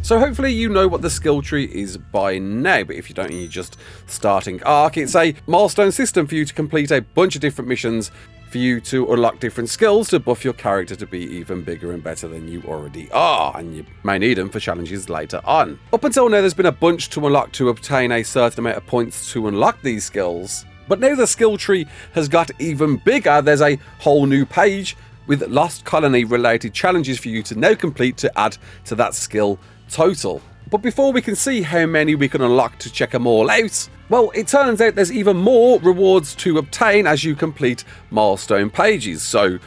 So hopefully you know what the skill tree is by now, but if you don't and you're just starting ARK, it's a milestone system for you to complete a bunch of different missions for you to unlock different skills to buff your character to be even bigger and better than you already are, and you may need them for challenges later on. Up until now there's been a bunch to unlock to obtain a certain amount of points to unlock these skills, but now the skill tree has got even bigger. There's a whole new page with Lost Colony related challenges for you to now complete to add to that skill total. But before we can see how many we can unlock to check them all out, well, it turns out there's even more rewards to obtain as you complete milestone pages. So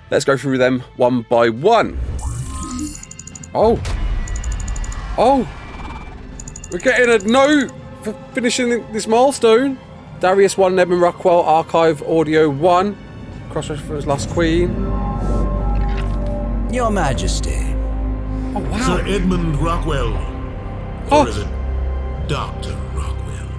let's go through them one by one. Oh, we're getting a note for finishing this milestone. Darius 1, Edmund Rockwell, Archive Audio 1, cross-reference Lost Queen. Your Majesty. Oh, wow. Sir Edmund Rockwell. Or is it Dr. Rockwell?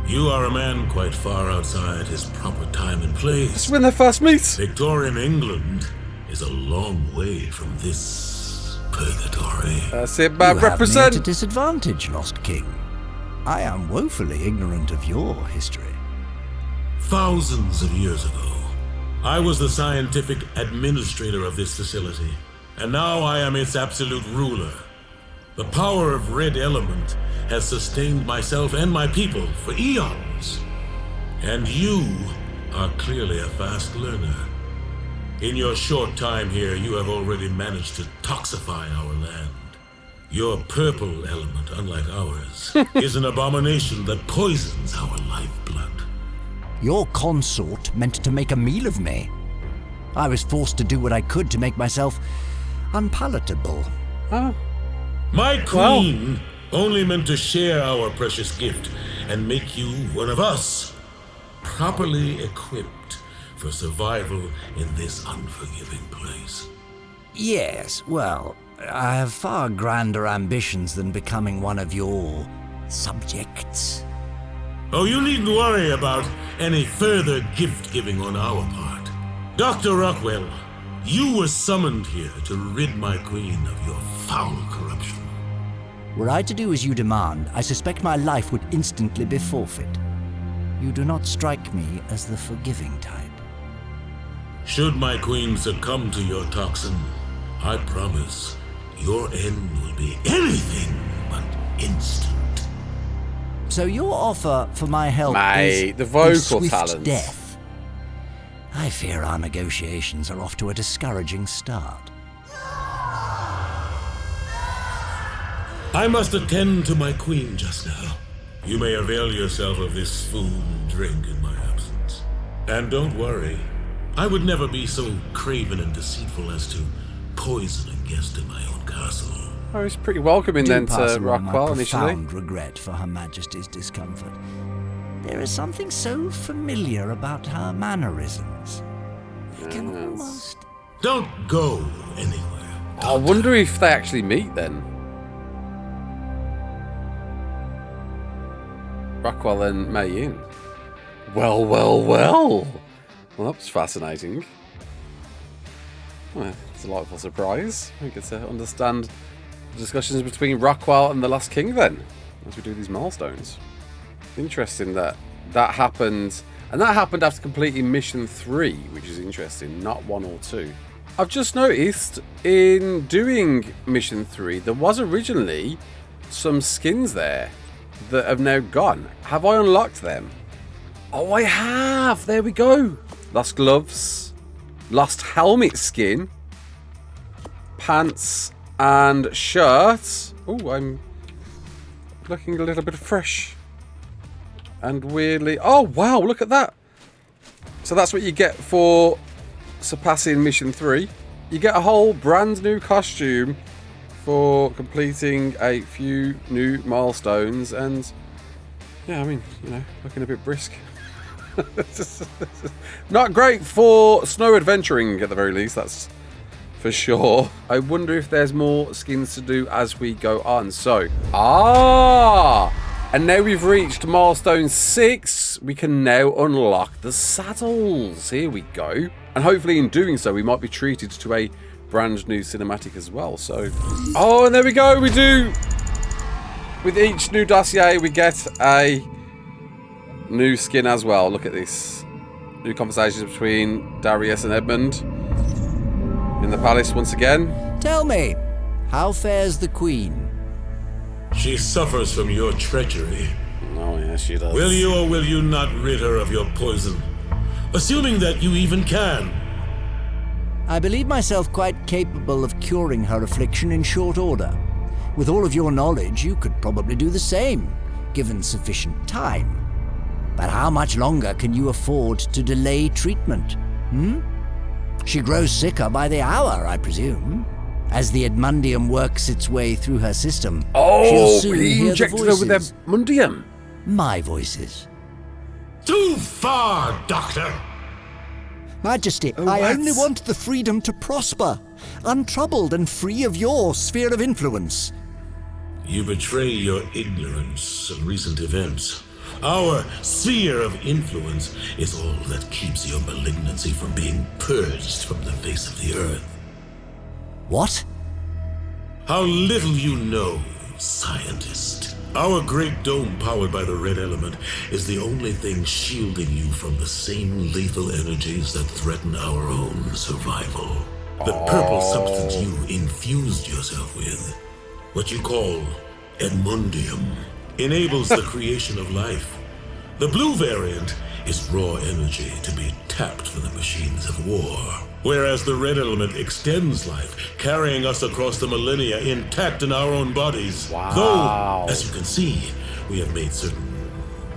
You are a man quite far outside his proper time and place. It's when they first meet. Victorian England is a long way from this purgatory. That's it, You man. have me Represent. at a disadvantage, Lost King. I am woefully ignorant of your history. Thousands of years ago, I was the scientific administrator of this facility, and now I am its absolute ruler. The power of Red Element has sustained myself and my people for eons. And you are clearly a fast learner. In your short time here, you have already managed to toxify our land. Your purple element, unlike ours, is an abomination that poisons our lifeblood. Your consort meant to make a meal of me. I was forced to do what I could to make myself unpalatable. Oh. My queen only meant to share our precious gift and make you one of us, properly equipped for survival in this unforgiving place. Yes, well, I have far grander ambitions than becoming one of your subjects. Oh, you needn't worry about any further gift-giving on our part. Dr. Rockwell, you were summoned here to rid my queen of your foul corruption. Were I to do as you demand, I suspect my life would instantly be forfeit. You do not strike me as the forgiving type. Should my queen succumb to your toxin, I promise your end will be anything but instant. So your offer for my help Mate, is the vocal a swift talents. death. I fear our negotiations are off to a discouraging start. I must attend to my queen just now. You may avail yourself of this food and drink in my absence. And don't worry, I would never be so craven and deceitful as to poison a guest in my own castle. Oh, he's pretty welcoming then Do pass to along Rockwell my initially. profound regret for Her Majesty's discomfort. There is something so familiar about her mannerisms. I can almost... Don't go anywhere. I wonder if they actually meet then. Rockwell and Mei Yin. Well. Well, that was fascinating. Well, it's a delightful surprise. We get to understand the discussions between Rockwell and the Last King then, as we do these milestones. Interesting that happened, and that happened after completing Mission 3, which is interesting, not 1 or 2. I've just noticed in doing Mission 3, there was originally some skins there that have now gone. Have I unlocked them? Oh, I have! There we go! Lost gloves, lost helmet skin, pants and shirt. Oh, I'm looking a little bit fresh. And weirdly... Oh, wow, look at that! So that's what you get for surpassing Mission 3. You get a whole brand new costume for completing a few new milestones, and yeah, I mean, you know, looking a bit brisk. Not great for snow adventuring at the very least, that's for sure. I wonder if there's more skins to do as we go on. So, and now we've reached milestone 6. We can now unlock the saddles. Here we go. And hopefully in doing so, we might be treated to a brand new cinematic as well. So, oh, and there we go. We do. With each new dossier, we get a new skin as well. Look at this. New conversations between Darius and Edmund in the palace once again. Tell me, how fares the Queen? She suffers from your treachery. Oh, yeah, she does. Will you or will you not rid her of your poison? Assuming that you even can. I believe myself quite capable of curing her affliction in short order. With all of your knowledge, you could probably do the same, given sufficient time. But how much longer can you afford to delay treatment? She grows sicker by the hour, I presume. As the Edmundium works its way through her system, she'll Oh, soon he hear the injected her with voices. Edmundium. My voices. Too far, Doctor! Majesty, Oh, I what? only want the freedom to prosper, untroubled and free of your sphere of influence. You betray your ignorance of recent events. Our sphere of influence is all that keeps your malignancy from being purged from the face of the earth. What? How little you know, scientist. Our great dome powered by the red element is the only thing shielding you from the same lethal energies that threaten our own survival. The purple substance you infused yourself with, what you call Edmundium, enables the creation of life. The blue variant is raw energy to be tapped for the machines of war. Whereas the red element extends life, carrying us across the millennia intact in our own bodies. Wow. Though, as you can see, we have made certain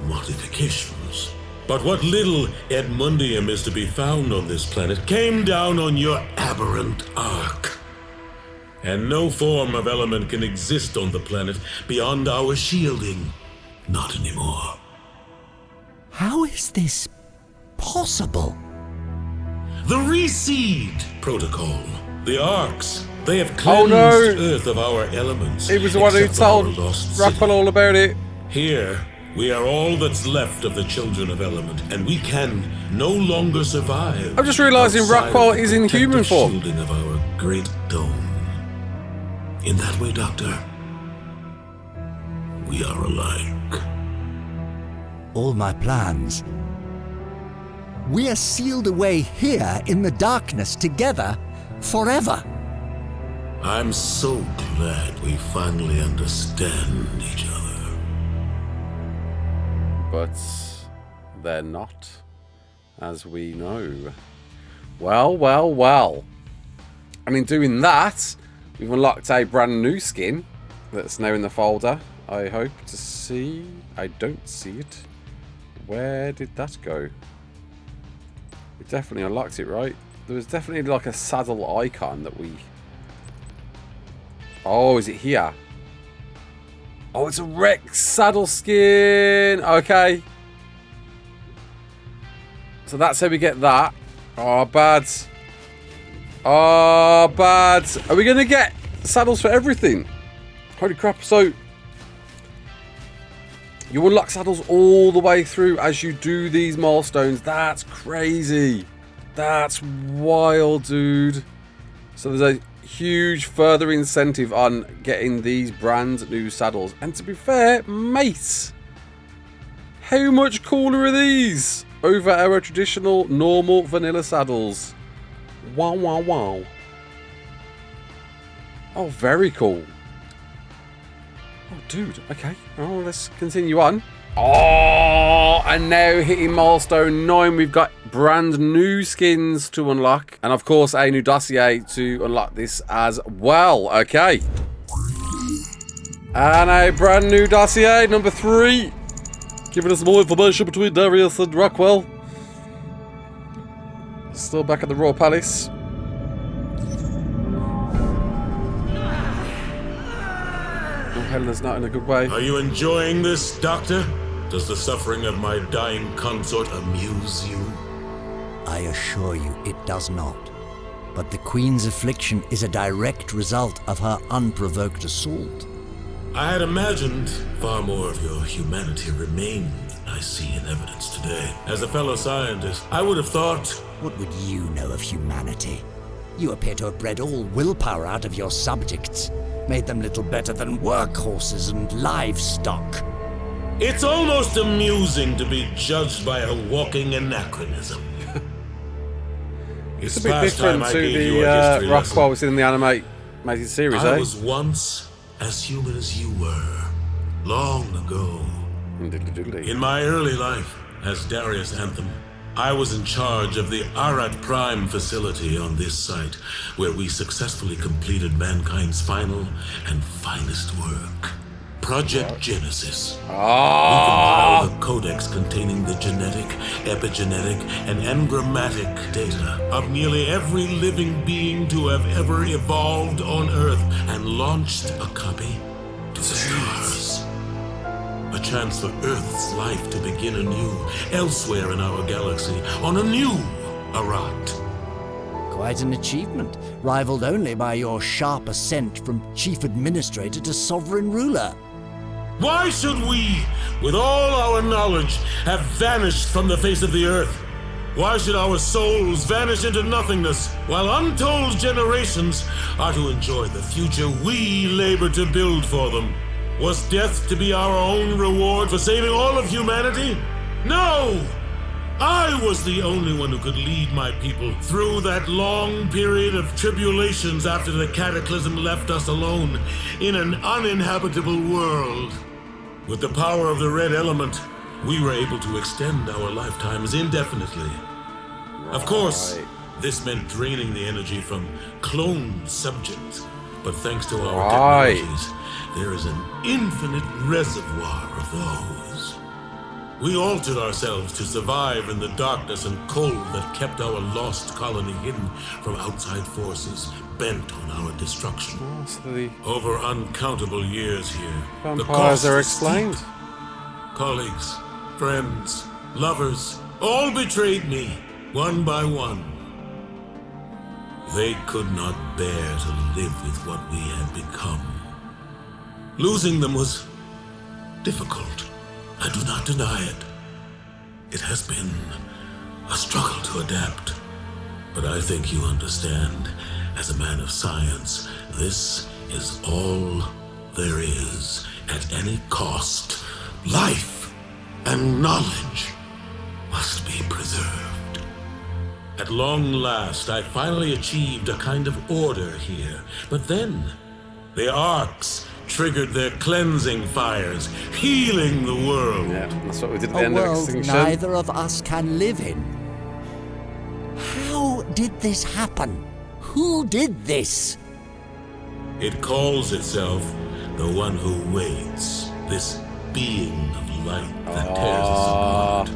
modifications. But what little Edmundium is to be found on this planet came down on your aberrant ark. And no form of element can exist on the planet beyond our shielding. Not anymore. How is this possible? The Reseed Protocol. The Arks. They have cleansed no. Earth of our elements. He was the one who except our told lost Rockwell city. all about it. Here, we are all that's left of the children of element, and we can no longer survive. I'm just realising outside Rockwell of the is in human protective form. shielding of our great dome. In that way, Doctor, we are alike. All my plans. We are sealed away here in the darkness together forever. I'm so glad we finally understand each other. But they're not, as we know. Well, well, well. And in doing that, we've unlocked a brand new skin that's now in the folder. I hope to see. I don't see it. Where did that go? We definitely unlocked it, right? There was definitely like a saddle icon that we... Oh, is it here? Oh, it's a Rex saddle skin. Okay. So that's how we get that. Oh, bad. Oh, bad. Are we going to get saddles for everything? Holy crap. So, you unlock saddles all the way through as you do these milestones. That's crazy. That's wild, dude. So there's a huge further incentive on getting these brand new saddles. And to be fair, mate, how much cooler are these over our traditional normal vanilla saddles? Wow, wow, wow. Oh, very cool. Oh, dude. Okay. Oh, let's continue on. Oh, and now hitting milestone 9, we've got brand new skins to unlock. And of course, a new dossier to unlock this as well. Okay. And a brand new dossier, number 3. Giving us more information between Darius and Rockwell. Still back at the Royal Palace. Helena's not in a good way. Are you enjoying this, Doctor? Does the suffering of my dying consort amuse you? I assure you it does not. But the Queen's affliction is a direct result of her unprovoked assault. I had imagined far more of your humanity remained than I see in evidence today. As a fellow scientist, I would have thought... What would you know of humanity? You appear to have bred all willpower out of your subjects, made them little better than workhorses and livestock. It's almost amusing to be judged by a walking anachronism. It's a bit different to the Rockwell was in the animated series, I was once as human as you were, long ago. In my early life, as Darius Anthem, I was in charge of the Arat Prime facility on this site, where we successfully completed mankind's final and finest work. Project Genesis. We compiled a codex containing the genetic, epigenetic, and engrammatic data of nearly every living being to have ever evolved on Earth, and launched a copy to the stars. A chance for Earth's life to begin anew, elsewhere in our galaxy, on a new Arat. Quite an achievement, rivaled only by your sharp ascent from Chief Administrator to Sovereign Ruler. Why should we, with all our knowledge, have vanished from the face of the Earth? Why should our souls vanish into nothingness, while untold generations are to enjoy the future we labor to build for them? Was death to be our own reward for saving all of humanity? No! I was the only one who could lead my people through that long period of tribulations after the cataclysm left us alone in an uninhabitable world. With the power of the red element, we were able to extend our lifetimes indefinitely. Of course, this meant draining the energy from cloned subjects, but thanks to our technologies, there is an infinite reservoir of those. We altered ourselves to survive in the darkness and cold that kept our lost colony hidden from outside forces bent on our destruction. Over uncountable years here, the costs are explained. steep. Colleagues, friends, lovers, all betrayed me, one by one. They could not bear to live with what we had become. Losing them was difficult. I do not deny it. It has been a struggle to adapt. But I think you understand, as a man of science, this is all there is. At any cost, life and knowledge must be preserved. At long last, I finally achieved a kind of order here. But then, the ARKs triggered their cleansing fires, healing the world. Yeah, that's what we did at the A end of world Extinction. neither of us can live in. How did this happen? Who did this? It calls itself the One Who Waits, this being of light that tears us apart.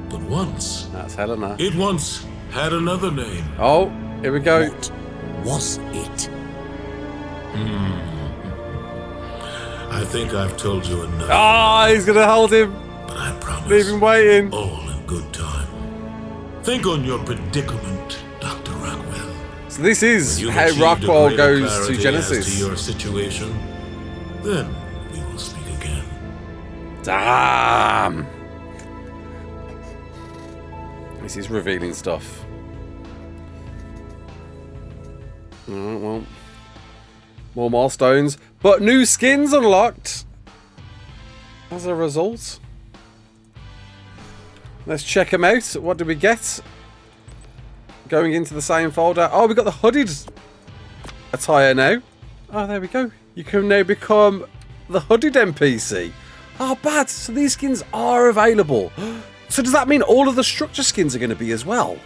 But once, That's Helena. it once had another name. Oh, here we go. What was it? I think I've told you enough, He's gonna hold him. but I promise, Leave him waiting. all in good time. Think on your predicament, Dr. Rockwell. So this is You've how achieved a Rockwell greater goes to clarity Genesis. As to your situation, then we will speak again. Damn. This is revealing stuff. Alright, well. More milestones. But new skins unlocked. As a result. Let's check them out. What did we get? Going into the same folder. Oh, we got the hooded attire now. Oh, there we go. You can now become the hooded NPC. Oh, bad. So these skins are available. So does that mean all of the structure skins are going to be as well?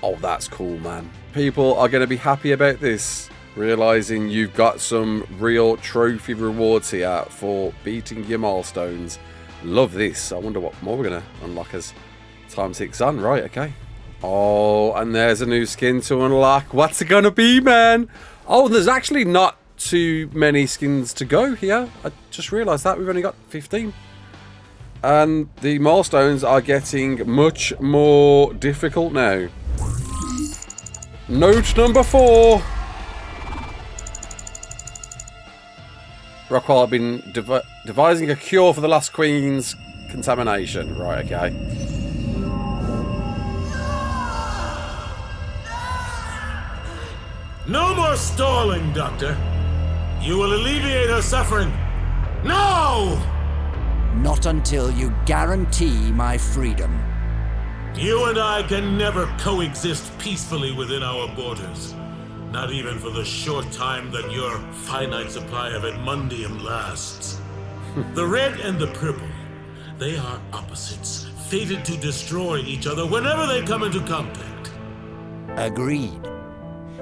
Oh, that's cool, man. People are going to be happy about this. Realising you've got some real trophy rewards here for beating your milestones. Love this. I wonder what more we're going to unlock as time ticks on. Right, okay. Oh, and there's a new skin to unlock. What's it going to be, man? Oh, there's actually not too many skins to go here. I just realised that. We've only got 15. And the milestones are getting much more difficult now. Note number 4. Rockwell have been devising a cure for the last queen's contamination. Right, okay. more stalling, Doctor. You will alleviate her suffering. No! Not until you guarantee my freedom. You and I can never coexist peacefully within our borders. Not even for the short time that your finite supply of Edmundium lasts. The red and the purple, they are opposites, fated to destroy each other whenever they come into contact. Agreed.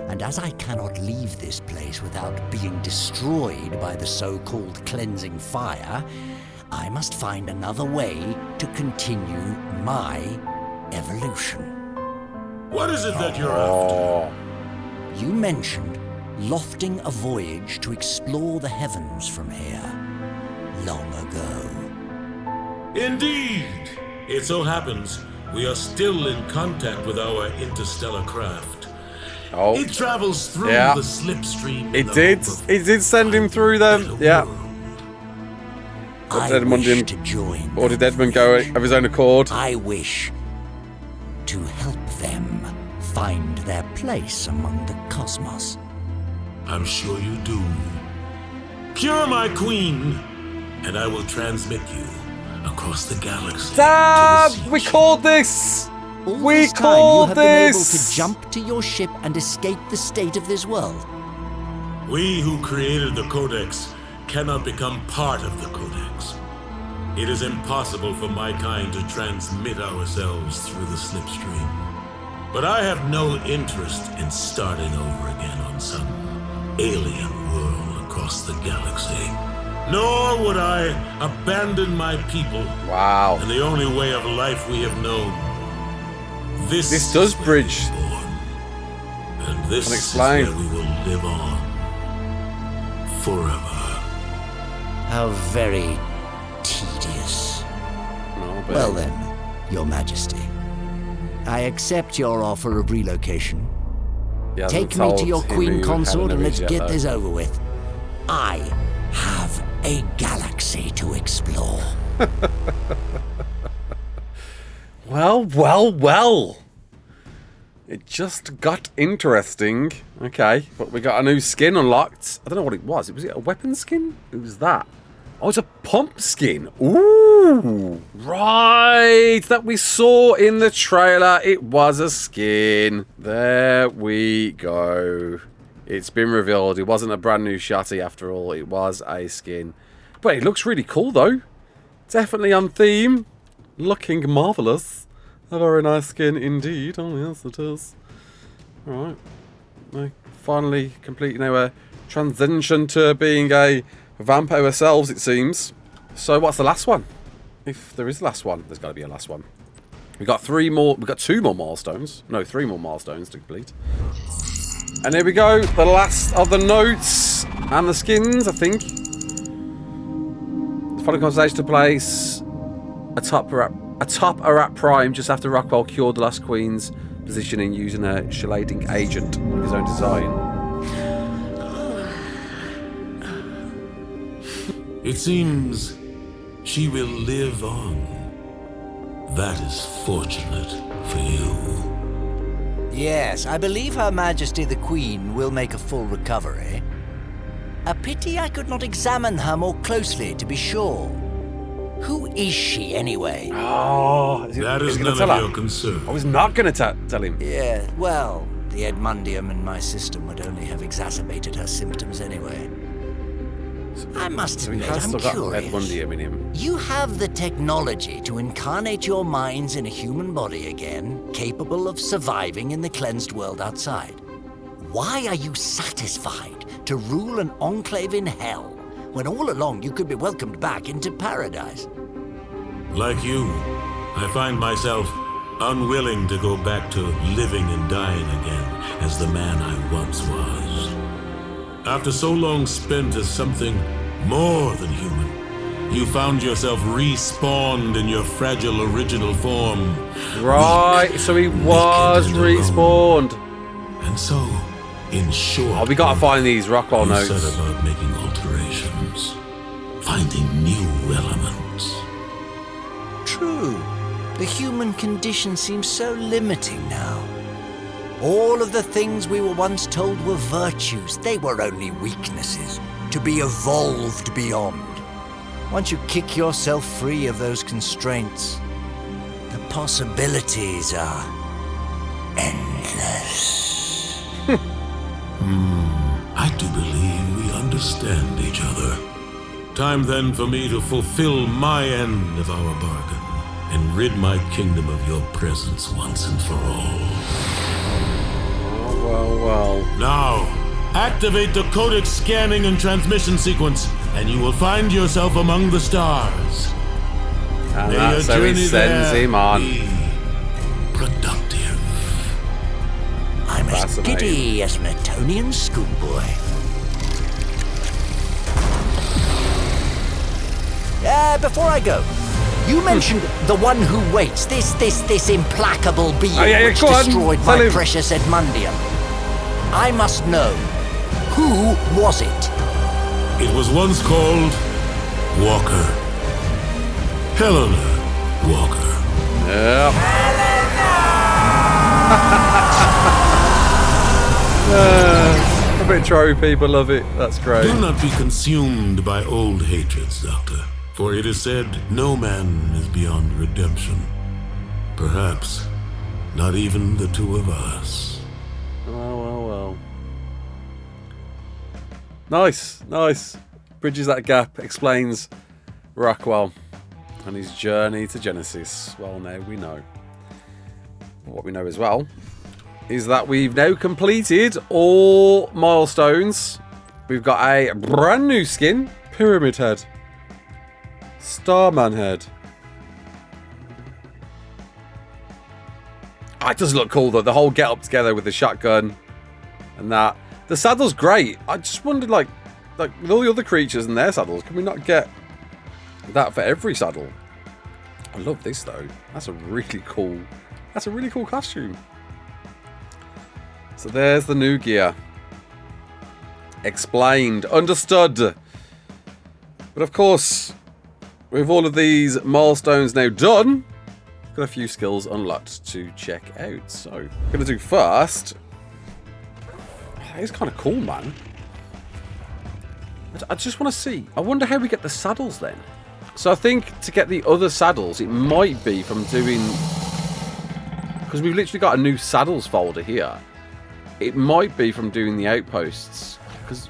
And as I cannot leave this place without being destroyed by the so-called cleansing fire, I must find another way to continue my evolution. What is it that you're after? You mentioned lofting a voyage to explore the heavens from here long ago. Indeed! It so happens we are still in contact with our interstellar craft. Oh. It travels through the slipstream. It did send him through them. Yeah. I wish to join. Or did Edmund go of his own accord? I wish to help them find their place among the cosmos. I'm sure you do. Cure my queen, and I will transmit you across the galaxy. Damn! We called this! All We this time you called have been able this! to jump to your ship and escape the state of this world. We who created the Codex cannot become part of the Codex. It is impossible for my kind to transmit ourselves through the slipstream. But I have no interest in starting over again on some alien world across the galaxy. Nor would I abandon my people Wow. and the only way of life we have known. This does bridge. And this Unexplained. is where we will live on. Forever. How very tedious. No, but Well then, Your Majesty, I accept your offer of relocation. he hasn't Take me to told your him queen who consort Helena and is let's yet, get though. this over with. I have a galaxy to explore. Well. It just got interesting. Okay, but we got a new skin unlocked. I don't know what it was. Was it a weapon skin? It was that. Oh, it's a pump skin. Ooh. Right. That we saw in the trailer. It was a skin. There we go. It's been revealed. It wasn't a brand new shotty after all. It was a skin. But it looks really cool though. Definitely on theme. Looking marvellous. A very nice skin indeed. Oh yes, it is. Alright. We're finally completing our transition to being a vamp ourselves, it seems. So what's the last one? If there is a last one, there's got to be a last one. We got two more milestones. No, 3 more milestones to complete. And here we go, the last of the notes and the skins, I think. The following conversation took place atop Arat Prime just after Rockwell cured the Lost Queen's positioning using a shielding agent of his own design. It seems she will live on. That is fortunate for you. Yes, I believe Her Majesty the Queen will make a full recovery. A pity I could not examine her more closely to be sure. Who is she, anyway? Oh, That is gonna none tell of her? your concern. I was not going to tell him. Yeah, well, the Edmundium in my system would only have exacerbated her symptoms anyway. I must So he admit, has I'm still got curious. Edmundium in him. You have the technology to incarnate your minds in a human body again, capable of surviving in the cleansed world outside. Why are you satisfied to rule an enclave in hell, when all along you could be welcomed back into paradise? Like you, I find myself unwilling to go back to living and dying again as the man I once was. After so long spent as something more than human, you found yourself respawned in your fragile original form. Right, Weak, so he naked, was and alone. respawned. And so, in short, Oh, we got to find these Rockwell you notes. set about making alterations, finding new elements. True. The human condition seems so limiting now. All of the things we were once told were virtues, they were only weaknesses, to be evolved beyond. Once you kick yourself free of those constraints, the possibilities are endless. I do believe we understand each other. Time then for me to fulfill my end of our bargain and rid my kingdom of your presence once and for all. Well. Now, activate the codec scanning and transmission sequence, and you will find yourself among the stars. And May that's your how he journey sends there him on. be productive. I'm as Fascinating. giddy as an Etonian schoolboy. Before I go, you mentioned the one who waits, this implacable being which go on. destroyed Tell my him. precious Edmundium. I must know, who was it? It was once called Walker. Helena Walker. Yep. A bit true, people love it. That's great. Do not be consumed by old hatreds, Doctor. For it is said, no man is beyond redemption. Perhaps not even the two of us. Well. Nice. Bridges that gap, explains Rockwell and his journey to Genesis. Well, now we know. What we know as well is that we've now completed all milestones. We've got a brand new skin, Pyramid Head, Starman Head. It does look cool though, the whole get up together with the shotgun and that. The saddle's great. I just wondered, like with all the other creatures and their saddles, can we not get that for every saddle? I love this though. That's a really cool costume. So there's the new gear. Explained. Understood. But of course, with all of these milestones now done, got a few skills unlocked to check out. So, I'm going to do first. It's kind of cool, man. I just want to see. I wonder how we get the saddles then. So I think to get the other saddles, it might be from doing... Because we've literally got a new saddles folder here. It might be from doing the outposts. Because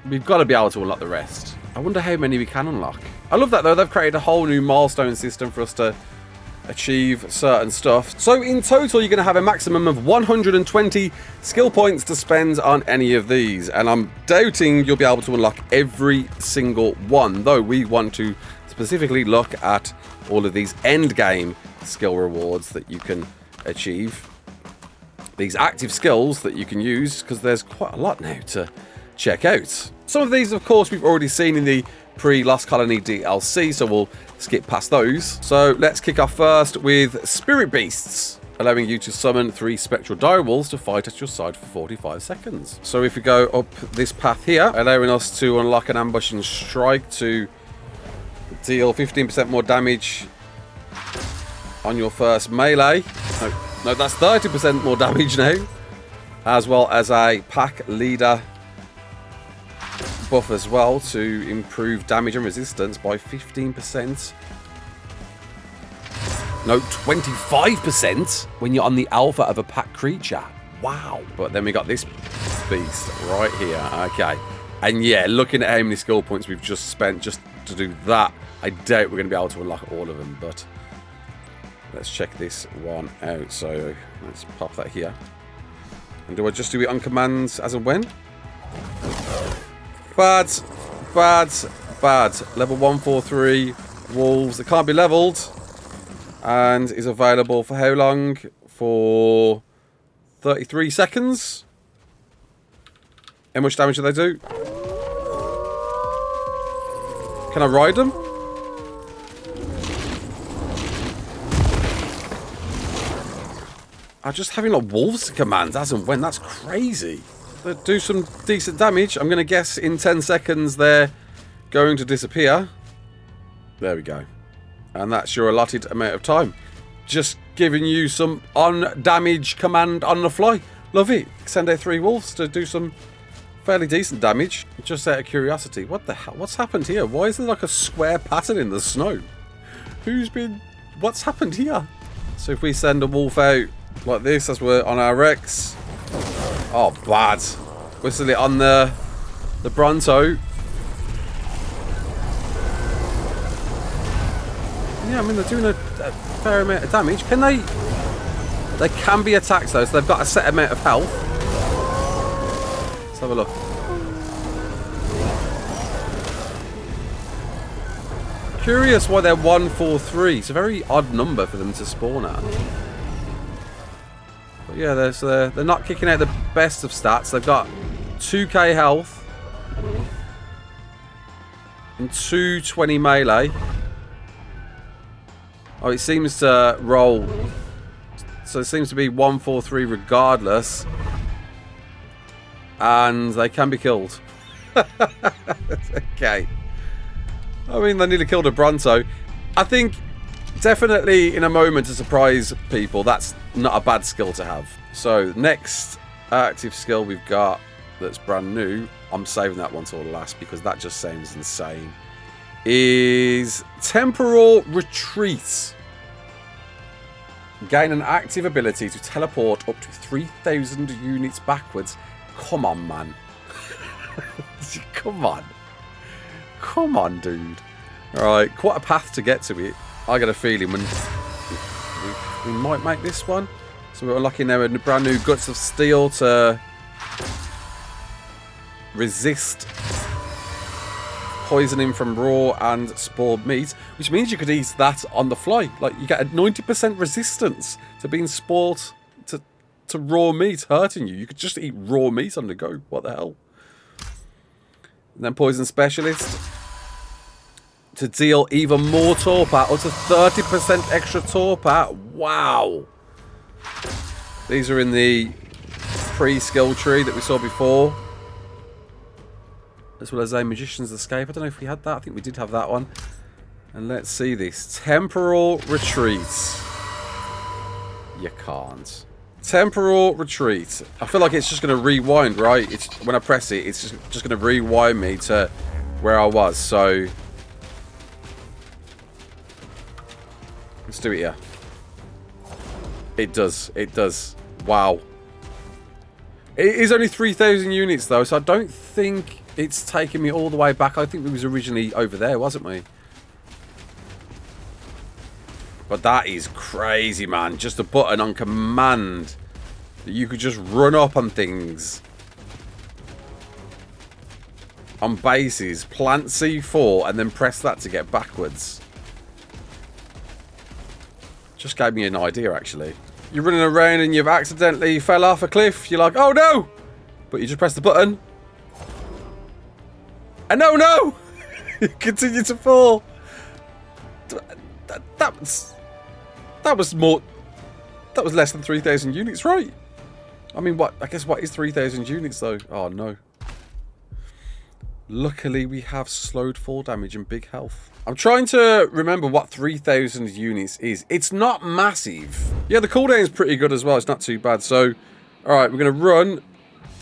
we've got to be able to unlock the rest. I wonder how many we can unlock. I love that though. They've created a whole new milestone system for us to achieve certain stuff. So in total, you're going to have a maximum of 120 skill points to spend on any of these. And I'm doubting you'll be able to unlock every single one. Though we want to specifically look at all of these endgame skill rewards that you can achieve. These active skills that you can use, because there's quite a lot now to check out. Some of these, of course, we've already seen in the pre-Lost Colony DLC, so we'll skip past those. So let's kick off first with Spirit Beasts, allowing you to summon 3 spectral direwolves to fight at your side for 45 seconds. So if we go up this path here, allowing us to unlock an ambushing strike to deal 15% more damage on your first melee. No, that's 30% more damage now, as well as a pack leader buff as well to improve damage and resistance by 15%. No, 25% when you're on the alpha of a pack creature. Wow. But then we got this beast right here. Okay. And yeah, looking at how many skill points we've just spent just to do that, I doubt we're going to be able to unlock all of them, but let's check this one out. So let's pop that here. And do I just do it on commands as and when? Bad. Level 143 wolves. It can't be leveled. And is available for how long? For 33 seconds. How much damage do they do? Can I ride them? I'm just having like wolves commands as and when. That's crazy. They do some decent damage. I'm going to guess in 10 seconds they're going to disappear. There we go. And that's your allotted amount of time. Just giving you some on-damage command on the fly. Love it. Send out 3 wolves to do some fairly decent damage. Just out of curiosity. What the hell? What's happened here? Why is there like a square pattern in the snow? What's happened here? So if we send a wolf out like this as we're on our Rex. Oh, bad. Whistle it on the Bronto. Yeah, I mean, they're doing a fair amount of damage. Can they... They can be attacked though, so they've got a set amount of health. Let's have a look. Curious why they're 143. It's a very odd number for them to spawn at. But yeah, they're not kicking out the best of stats. They've got 2k health and 220 melee. Oh, it seems to roll. So it seems to be 143 regardless. And they can be killed. Okay. I mean, they nearly killed a Bronto. I think definitely in a moment to surprise people, that's not a bad skill to have. So next active skill we've got that's brand new, I'm saving that one till last because that just sounds insane, is Temporal Retreat. Gain an active ability to teleport up to 3,000 units backwards. Come on, man. Come on. Come on, dude. Alright, quite a path to get to it. I got a feeling when we might make this one. So we're unlocking now a brand new Guts of Steel to resist poisoning from raw and spoiled meat, which means you could eat that on the fly. Like, you get a 90% resistance to being spoiled to raw meat hurting you. You could just eat raw meat on the go. What the hell? And then Poison Specialist to deal even more torpor, up to 30% extra torpor. Wow. These are in the pre-skill tree that we saw before. As well as a Magician's Escape. I don't know if we had that. I think we did have that one. And let's see this. Temporal Retreat. You can't. Temporal Retreat. I feel like it's just going to rewind, right? It's when I press it, it's just going to rewind me to where I was. So let's do it here. It does. It does. Wow. It is only 3,000 units though, so I don't think it's taking me all the way back. I think we was originally over there, wasn't we? But that is crazy, man. Just a button on command that you could just run up on things. On bases. Plant C4 and then press that to get backwards. Just gave me an idea, actually. You're running around and you've accidentally fell off a cliff. You're like, oh no! But you just press the button. And oh no! You continue to fall. That was less than 3,000 units, right? I mean, what? I guess what is 3,000 units though? Oh no. Luckily, we have slowed fall damage and big health. I'm trying to remember what 3,000 units is. It's not massive. Yeah, the cooldown is pretty good as well. It's not too bad. So, alright, we're going to run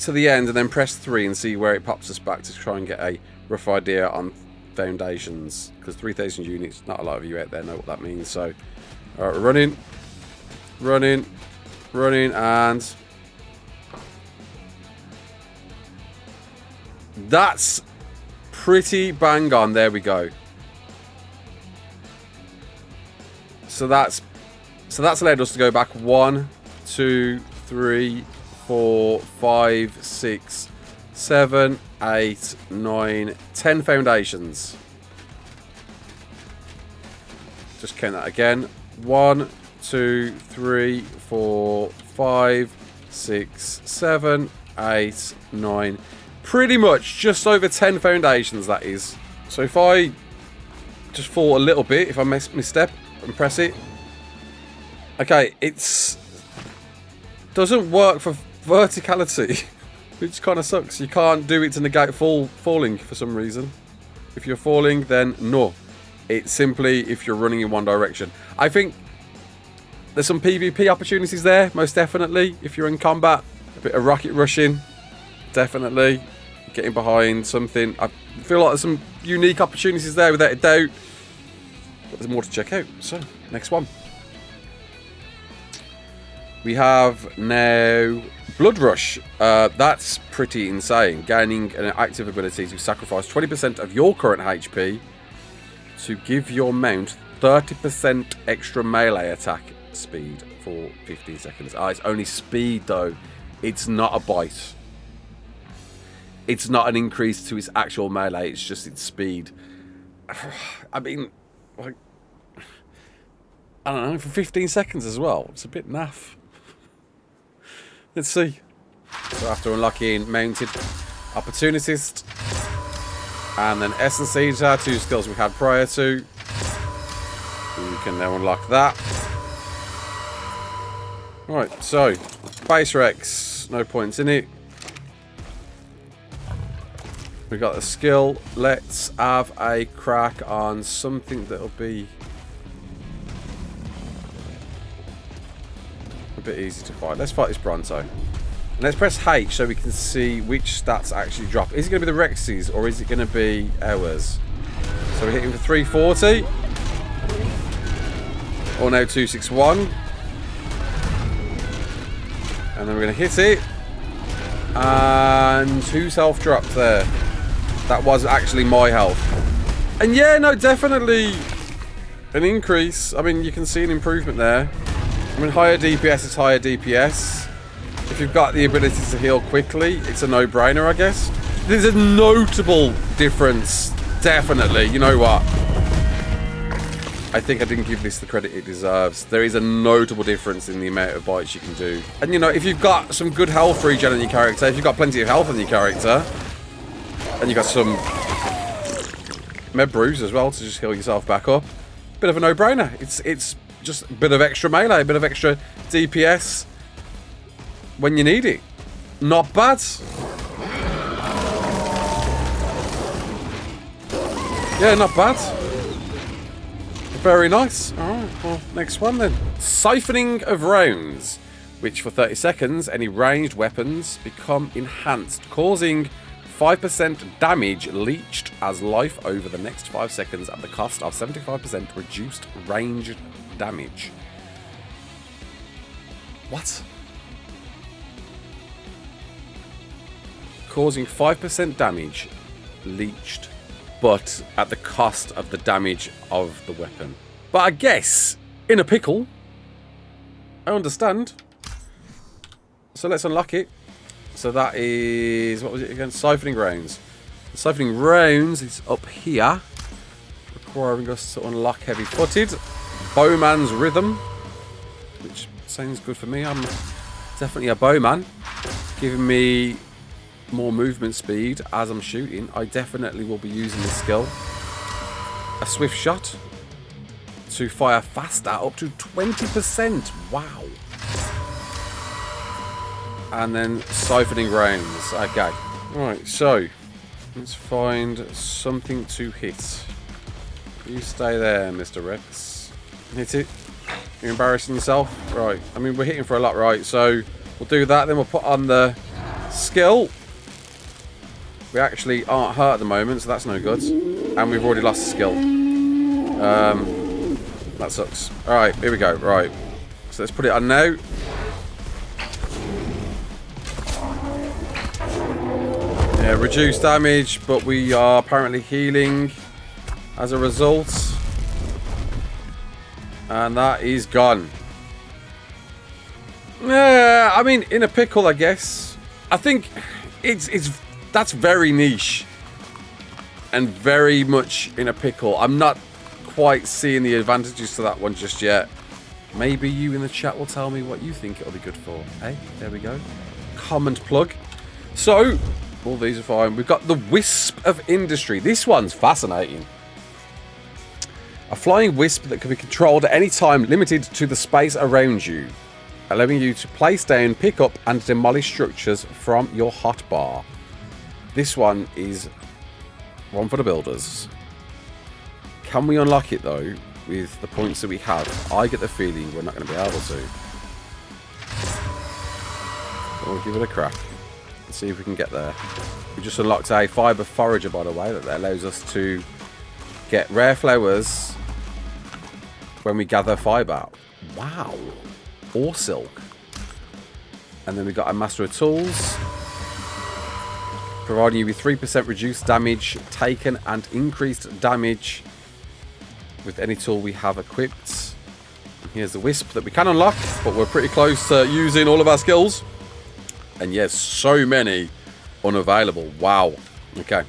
to the end and then press 3 and see where it pops us back to try and get a rough idea on foundations. Because 3,000 units, not a lot of you out there know what that means. So, alright, we're running. Running. Running and... That's pretty bang on. There we go. So that's allowed us to go back 1, 2, 3, 4, 5, 6, 7, 8, 9, 10 foundations. Just count that again. 1, 2, 3, 4, 5, 6, 7, 8, 9. Pretty much just over 10 foundations, that is. So if I just fall a little bit, if I misstep and press it. Okay, it's doesn't work for verticality, which kind of sucks. You can't do it to negate falling for some reason. If you're falling, then no. It's simply if you're running in one direction. I think there's some PvP opportunities there, most definitely. If you're in combat, Bit of rocket rushing, definitely. Getting behind something. I feel like there's some unique opportunities there, without a doubt. But there's more to check out. So, next one. We have now Blood Rush. That's pretty insane. Gaining an active ability to sacrifice 20% of your current HP to give your mount 30% extra melee attack speed for 15 seconds. It's only speed though. It's not a bite. It's not an increase to its actual melee. It's just its speed. I mean, like, I don't know, for 15 seconds as well. It's a bit naff. Let's see. So after unlocking Mounted Opportunist and then Essence Eater, 2 skills we had prior to, we can now unlock that. Right, so Base Rex, no points in it. We got the skill. Let's have a crack on something that'll be a bit easy to fight. Let's fight this Bronto. And let's press H so we can see which stats actually drop. Is it going to be the Rex's or is it going to be ours? So we're hitting for 340. Or now 261. And then we're going to hit it. And whose health dropped there? That was actually my health. And yeah, no, definitely an increase. I mean, you can see an improvement there. I mean, higher DPS is higher DPS. If you've got the ability to heal quickly, it's a no-brainer, I guess. There's a notable difference, definitely. You know what? I think I didn't give this the credit it deserves. There is a notable difference in the amount of bites you can do. And, you know, if you've got some good health regen on your character, if you've got plenty of health on your character, and you got some med brews as well to just heal yourself back up. Bit of a no-brainer. It's just a bit of extra melee, a bit of extra DPS when you need it. Not bad. Yeah, not bad. Very nice. Alright, well, next one then. Siphoning of rounds, which for 30 seconds, any ranged weapons become enhanced, causing 5% damage leached as life over the next 5 seconds at the cost of 75% reduced range damage. What? Causing 5% damage leached, but at the cost of the damage of the weapon. But I guess, in a pickle, I understand. So let's unlock it. So that is, what was it again? Siphoning rounds. The siphoning rounds is up here, requiring us to unlock heavy footed. Bowman's Rhythm, which sounds good for me. I'm definitely a bowman, giving me more movement speed as I'm shooting. I definitely will be using this skill. A swift shot to fire faster, up to 20%. Wow. And then siphoning rounds. Okay. Right, so let's find something to hit. You stay there, Mr. Rex. Hit it. You're embarrassing yourself? Right. I mean, we're hitting for a lot, right? So we'll do that. Then we'll put on the skill. We actually aren't hurt at the moment, so that's no good. And we've already lost the skill. That sucks. Alright, here we go. Right. So let's put it on now. Yeah, reduced damage, but we are apparently healing as a result. And that is gone. Yeah, I mean, in a pickle, I guess. I think that's very niche. And very much in a pickle. I'm not quite seeing the advantages to that one just yet. Maybe you in the chat will tell me what you think it'll be good for. Hey, there we go. Comment plug. So, all these are fine. We've got the Wisp of Industry. This one's fascinating. A flying wisp that can be controlled at any time, limited to the space around you, allowing you to place down, pick up, and demolish structures from your hotbar. This one is one for the builders. Can we unlock it though with the points that we have? I get the feeling we're not going to be able to. we'll give it a crack. Let's see if we can get there. We just unlocked a fibre forager, by the way, that allows us to get rare flowers when we gather fibre. Wow. Or silk. And then we got a Master of Tools, providing you with 3% reduced damage taken and increased damage with any tool we have equipped. And here's the Wisp that we can unlock, but we're pretty close to using all of our skills. And yes, so many unavailable. Wow. Okay.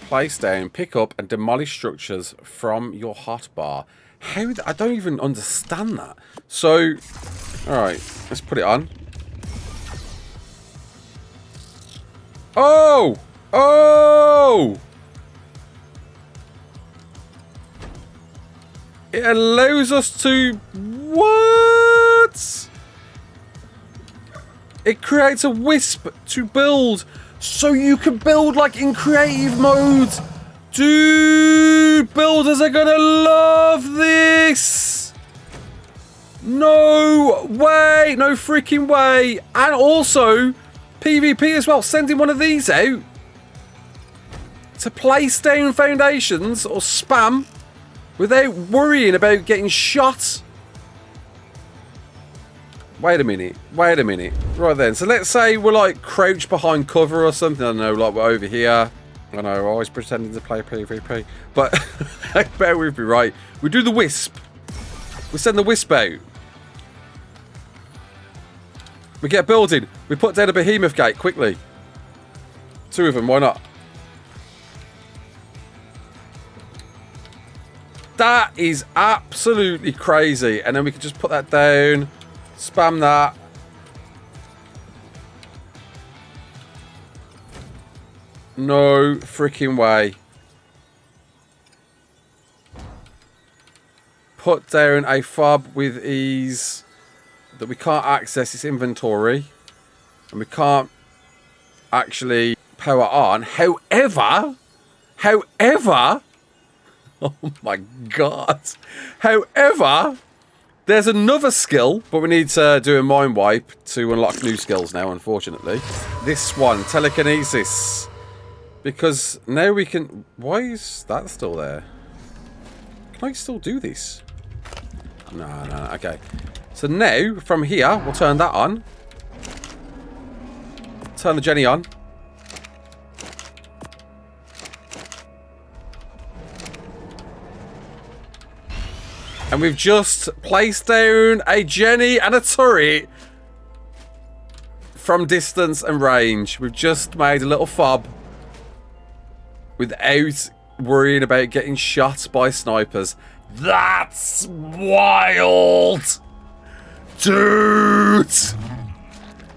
Place down, pick up, and demolish structures from your hotbar. How? I don't even understand that. So, alright, let's put it on. Oh! Oh! It allows us to... What? It creates a Wisp to build, so you can build like in creative mode. Dude, builders are gonna love this. No way, no freaking way. And also PvP as well. Sending one of these out to place down foundations or spam without worrying about getting shot. Wait a minute. Wait a minute. Right then. So let's say we're like crouched behind cover or something. I don't know, like we're over here. I know, we're always pretending to play PvP. But bear with me, right? We do the Wisp. We send the Wisp out. We get building. We put down a behemoth gate quickly. 2 of them, why not? That is absolutely crazy. And then we can just put that down. Spam that. No freaking way. Put down a fob with ease that we can't access its inventory. And we can't actually power on. However, oh my god. However, there's another skill, but we need to do a mind wipe to unlock new skills now, unfortunately. This one, telekinesis. Because now we can... Why is that still there? Can I still do this? No, okay. So now, from here, we'll turn that on. Turn the Jenny on. And we've just placed down a Jenny and a turret from distance and range. We've just made a little fob without worrying about getting shot by snipers. That's wild! Dude!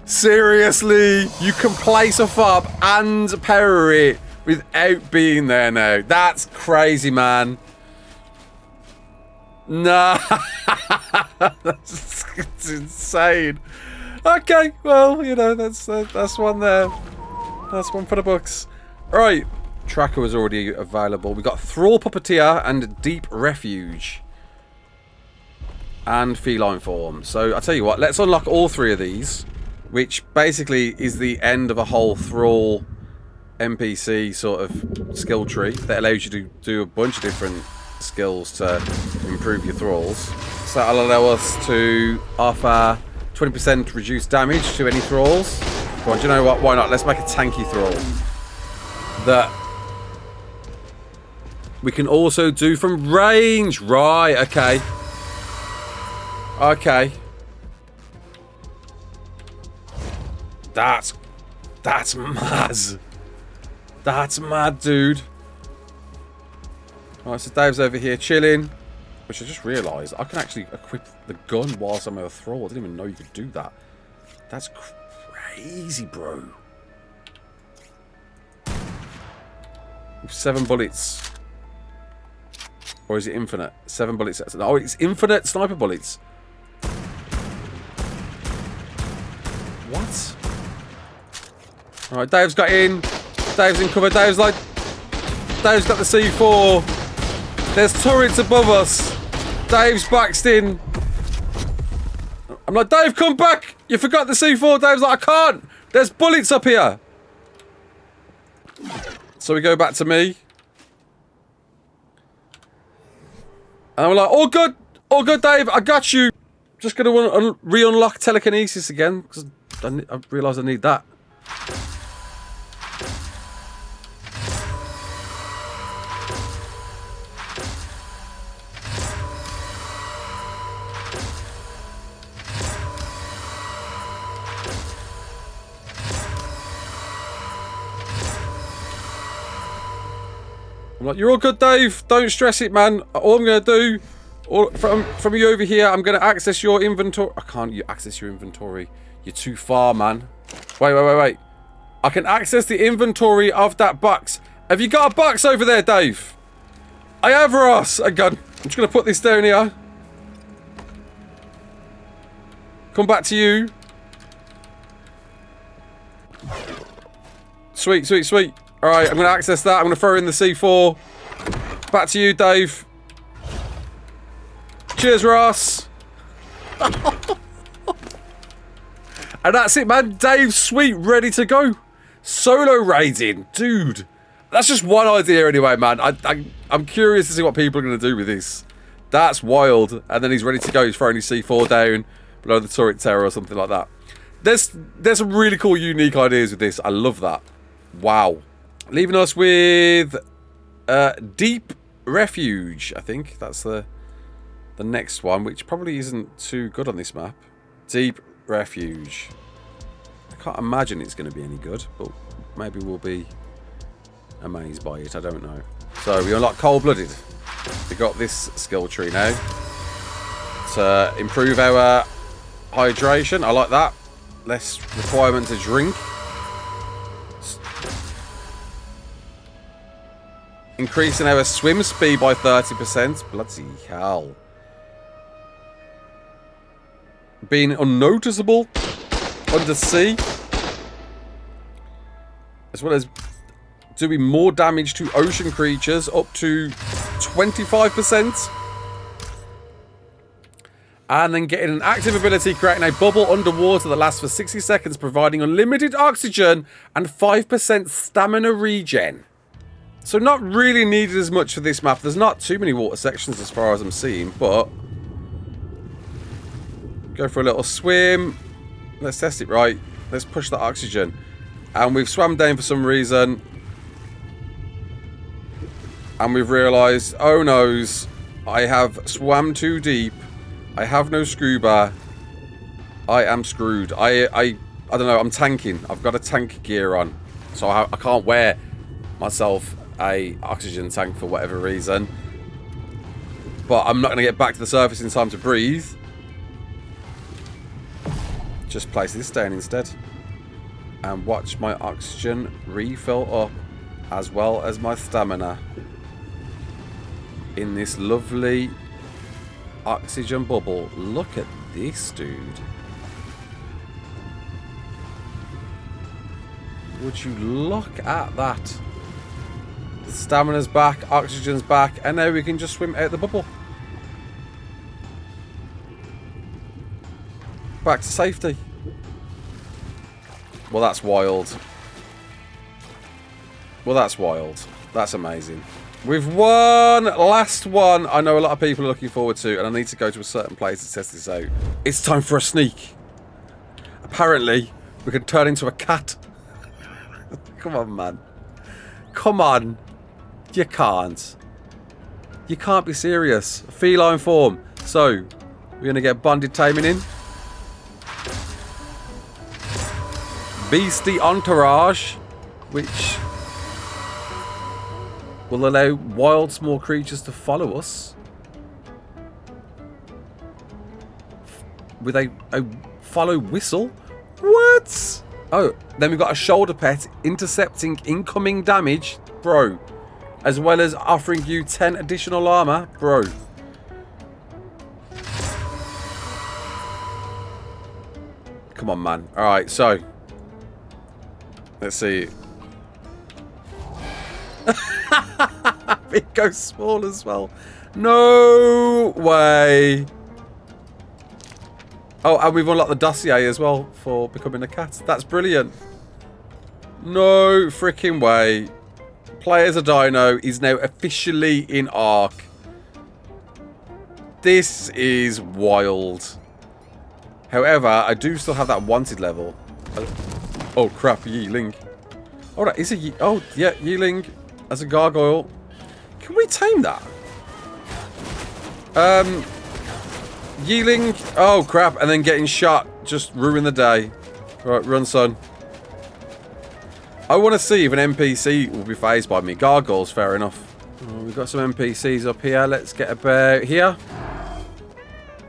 Seriously, you can place a fob and power it without being there now. That's crazy, man. Nah, that's insane. Okay, well, you know, that's one there. That's one for the books. Right, tracker was already available. We got Thrall, puppeteer, and deep refuge, and feline form. So I'll tell you what, let's unlock all 3 of these, which basically is the end of a whole Thrall NPC sort of skill tree that allows you to do a bunch of different skills to improve your thralls. So that'll allow us to offer 20% reduced damage to any thralls. Well, do you know what? Why not? Let's make a tanky thrall that we can also do from range. Right, okay. Okay. That's mad. That's mad, dude. Alright, so Dave's over here chilling. Which I just realised I can actually equip the gun whilst I'm a thrall. I didn't even know you could do that. That's crazy, bro. 7 bullets. Or is it infinite? 7 bullets. Oh, it's infinite sniper bullets. What? Alright, Dave's got in. Dave's in cover. Dave's got the C4. There's turrets above us. Dave's backed in. I'm like, Dave, come back. You forgot the C4. Dave's like, I can't. There's bullets up here. So we go back to me. And we're like, all good, Dave. I got you. Just going to re-unlock telekinesis again because I realise I need that. I'm like, you're all good, Dave. Don't stress it, man. All I'm going to do, from you over here, I'm going to access your inventory. I can't access your inventory. You're too far, man. Wait. I can access the inventory of that box. Have you got a box over there, Dave? I have, Ross. A gun. I'm just going to put this down here. Come back to you. Sweet. Alright, I'm going to access that. I'm going to throw in the C4. Back to you, Dave. Cheers, Ross. And that's it, man. Dave's sweet, ready to go. Solo raiding. Dude. That's just one idea anyway, man. I'm curious to see what people are going to do with this. That's wild. And then he's ready to go. He's throwing his C4 down below the turret tower or something like that. There's some really cool, unique ideas with this. I love that. Wow. Leaving us with Deep Refuge. I think that's the next one, which probably isn't too good on this map. Deep Refuge. I can't imagine it's going to be any good, but maybe we'll be amazed by it. I don't know. So we unlock Cold-Blooded. We got this skill tree now to improve our hydration. I like that. Less requirement to drink. Increasing our swim speed by 30%. Bloody hell. Being unnoticeable under sea. As well as doing more damage to ocean creatures up to 25%. And then getting an active ability creating a bubble underwater that lasts for 60 seconds, providing unlimited oxygen and 5% stamina regen. So not really needed as much for this map. There's not too many water sections as far as I'm seeing, but go for a little swim. Let's test it right. Let's push the oxygen. And we've swam down for some reason. And we've realised, oh noes, I have swam too deep. I have no scuba. I am screwed. I don't know, I'm tanking. I've got a tank gear on. So I can't wear myself a oxygen tank for whatever reason, but I'm not going to get back to the surface in time to breathe. Just place this down instead and watch my oxygen refill up, as well as my stamina, in this lovely oxygen bubble. Look at this, dude. Would you look at that? Stamina's back, oxygen's back, and now we can just swim out the bubble. Back to safety. Well, that's wild. That's amazing. We've won! Last one I know a lot of people are looking forward to, and I need to go to a certain place to test this out. It's time for a sneak. Apparently, we can turn into a cat. Come on, man. Come on. You can't. You can't be serious. Feline form. So, we're going to get bonded taming in. Beastie entourage, which will allow wild small creatures to follow us. With a follow whistle. What? Oh, then we've got a shoulder pet intercepting incoming damage. Bro. As well as offering you 10 additional armor. Bro. Come on, man. Alright, so. Let's see. It goes small as well. No way. Oh, and we've unlocked the dossier as well for becoming a cat. That's brilliant. No freaking way. Play as a dino is now officially in ARK. This is wild. However, I do still have that wanted level. Oh crap, Yeeling. Alright, is it oh yeah, Yeeling as a gargoyle. Can we tame that? Yeeling, oh crap, and then getting shot just ruin the day. Right, run son. I want to see if an NPC will be phased by me. Gargoyles, fair enough. Oh, we've got some NPCs up here. Let's get about here.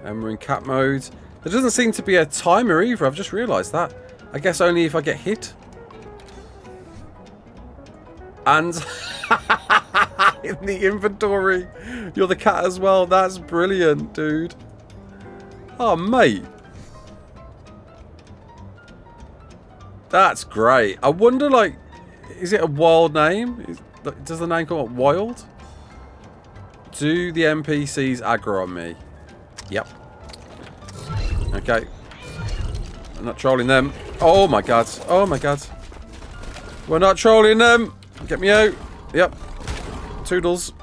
And we're in cat mode. There doesn't seem to be a timer either. I've just realised that. I guess only if I get hit. And in the inventory, you're the cat as well. That's brilliant, dude. Oh, mate. That's great. I wonder, like, is it a wild name? Does the name come up wild? Do the NPCs aggro on me? Yep. Okay. I'm not trolling them. Oh my god. Oh my god. We're not trolling them. Get me out. Yep. Toodles.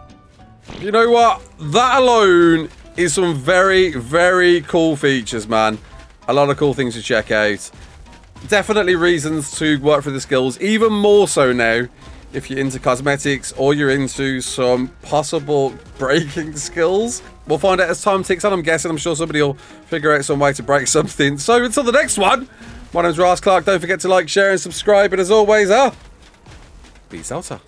You know what? That alone is some very, very cool features, man. A lot of cool things to check out. Definitely reasons to work for the skills. Even more so now if you're into cosmetics or you're into some possible breaking skills. We'll find out as time ticks on, I'm guessing. I'm sure somebody will figure out some way to break something. So until the next one, my name's Raasclark. Don't forget to like, share and subscribe. And as always, peace out.